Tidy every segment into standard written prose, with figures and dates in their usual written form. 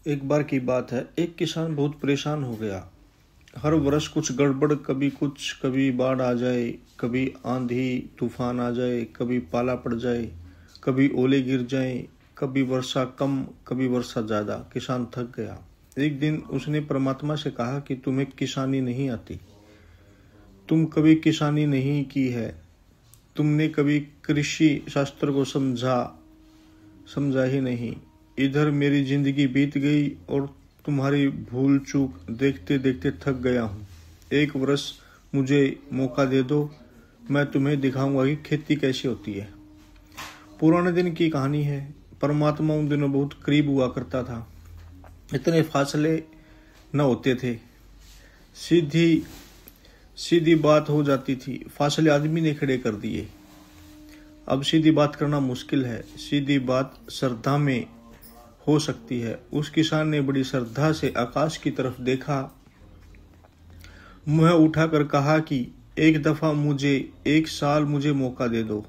एक बार की बात है, एक किसान बहुत परेशान हो गया। हर वर्ष कुछ गड़बड़, कभी बाढ़ आ जाए, कभी आंधी तूफान आ जाए, कभी पाला पड़ जाए, कभी ओले गिर जाए, कभी वर्षा कम, कभी वर्षा ज़्यादा। किसान थक गया। एक दिन उसने परमात्मा से कहा कि तुम्हें किसानी नहीं आती, तुम कभी किसानी नहीं की है, तुमने कभी कृषि शास्त्र को समझा ही नहीं। इधर मेरी जिंदगी बीत गई और तुम्हारी भूल चूक देखते देखते थक गया हूँ। एक वर्ष मुझे मौका दे दो, मैं तुम्हें दिखाऊंगा कि खेती कैसी होती है। पुराने दिन की कहानी है। परमात्मा उन दिनों बहुत करीब हुआ करता था। इतने फासले न होते थे, सीधी बात हो जाती थी। फासले आदमी ने खड़े कर दिए। अब सीधी बात करना मुश्किल है, सीधी बात श्रद्धा में हो सकती है। उस किसान ने बड़ी श्रद्धा से आकाश की तरफ देखा, मुंह उठाकर कहा कि एक दफा एक साल मुझे मौका दे दो।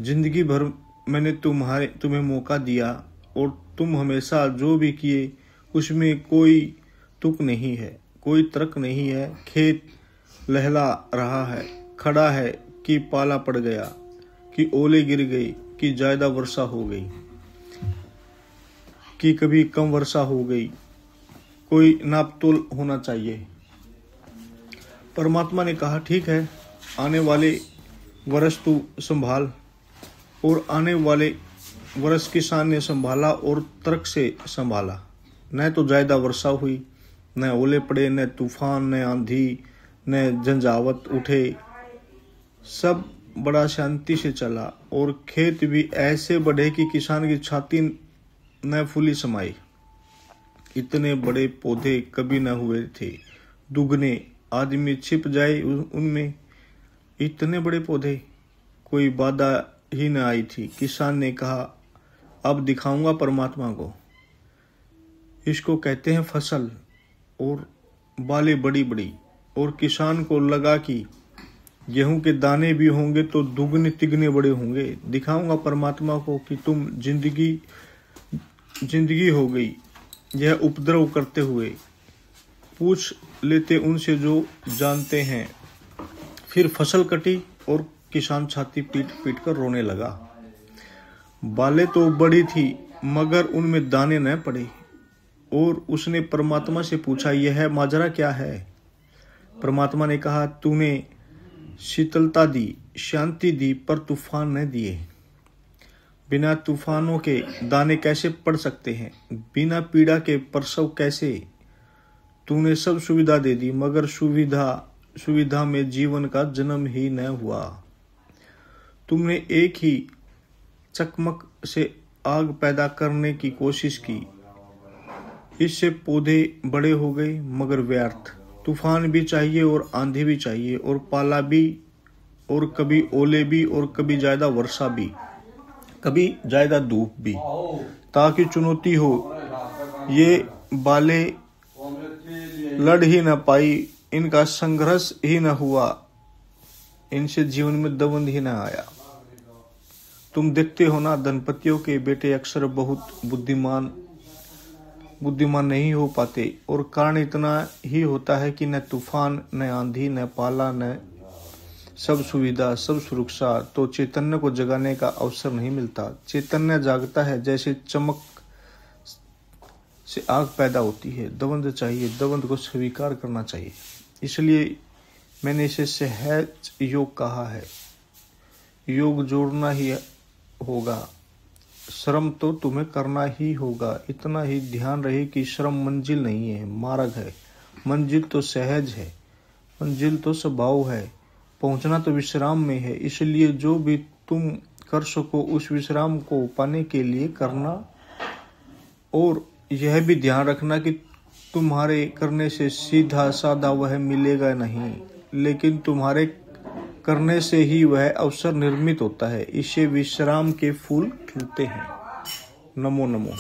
जिंदगी भर मैंने तुम्हें मौका दिया और तुम हमेशा जो भी किए उसमें कोई तुक नहीं है, कोई तर्क नहीं है। खेत लहला रहा है, खड़ा है कि पाला पड़ गया, कि ओले गिर गई, कि ज्यादा वर्षा हो गई, कि कभी कम वर्षा हो गई। कोई नापतोल होना चाहिए। परमात्मा ने कहा, ठीक है, आने वाले वर्ष तू संभाल। और आने वाले वर्ष किसान ने संभाला और तर्क से संभाला। न तो ज्यादा वर्षा हुई, न ओले पड़े, न तूफान, न आंधी, न झंझावत उठे। सब बड़ा शांति से चला और खेत भी ऐसे बढ़े कि किसान की छाती न फूली समाई। इतने बड़े पौधे कभी न हुए थे, दुगने। आदमी छिप जाए उनमें। इतने बड़े पौधे, कोई बाधा ही न आई थी। किसान ने कहा, अब दिखाऊंगा परमात्मा को। इसको कहते हैं फसल। और बालें बड़ी बड़ी। और किसान को लगा कि गेहूं के दाने भी होंगे तो दुगने तिगने बड़े होंगे। दिखाऊंगा परमात्मा को कि तुम जिंदगी हो गई यह उपद्रव करते हुए। पूछ लेते उनसे जो जानते हैं। फिर फसल कटी और किसान छाती पीट पीट कर रोने लगा। बालें तो बड़ी थी मगर उनमें दाने न पड़े। और उसने परमात्मा से पूछा, यह माजरा क्या है? परमात्मा ने कहा, तूने शीतलता दी, शांति दी, पर तूफान न दिए। बिना तूफानों के दाने कैसे पड़ सकते हैं? बिना पीड़ा के प्रसव कैसे? तूने सब सुविधा दे दी मगर सुविधा में जीवन का जन्म ही न हुआ। तुमने एक ही चकमक से आग पैदा करने की कोशिश की, इससे पौधे बड़े हो गए मगर व्यर्थ। तूफान भी चाहिए और आंधी भी चाहिए और पाला भी, और कभी ओले भी, और कभी ज्यादा वर्षा भी, कभी ज्यादा धूप भी, ताकि चुनौती हो। ये बालें लड़ ही न पाई, इनका संघर्ष ही न हुआ, इनसे जीवन में दवंद ही न आया। तुम देखते हो ना, धनपतियों के बेटे अक्सर बहुत बुद्धिमान नहीं हो पाते। और कारण इतना ही होता है कि न तूफान, न आंधी, न पाला, न सब सुविधा, सब सुरक्षा, तो चैतन्य को जगाने का अवसर नहीं मिलता। चैतन्य जागता है जैसे चमक से आग पैदा होती है। दवंद चाहिए, दवंद को स्वीकार करना चाहिए। इसलिए मैंने इसे सहज योग कहा है। योग जोड़ना ही होगा, श्रम तो तुम्हें करना ही होगा। इतना ही ध्यान रहे कि श्रम मंजिल नहीं है, मार्ग है। मंजिल तो सहज है, मंजिल तो स्वभाव है, पहुंचना तो विश्राम में है। इसलिए जो भी तुम कर सको उस विश्राम को पाने के लिए करना। और यह भी ध्यान रखना कि तुम्हारे करने से सीधा साधा वह मिलेगा नहीं, लेकिन तुम्हारे करने से ही वह अवसर निर्मित होता है। इससे विश्राम के फूल खिलते हैं। नमो नमो।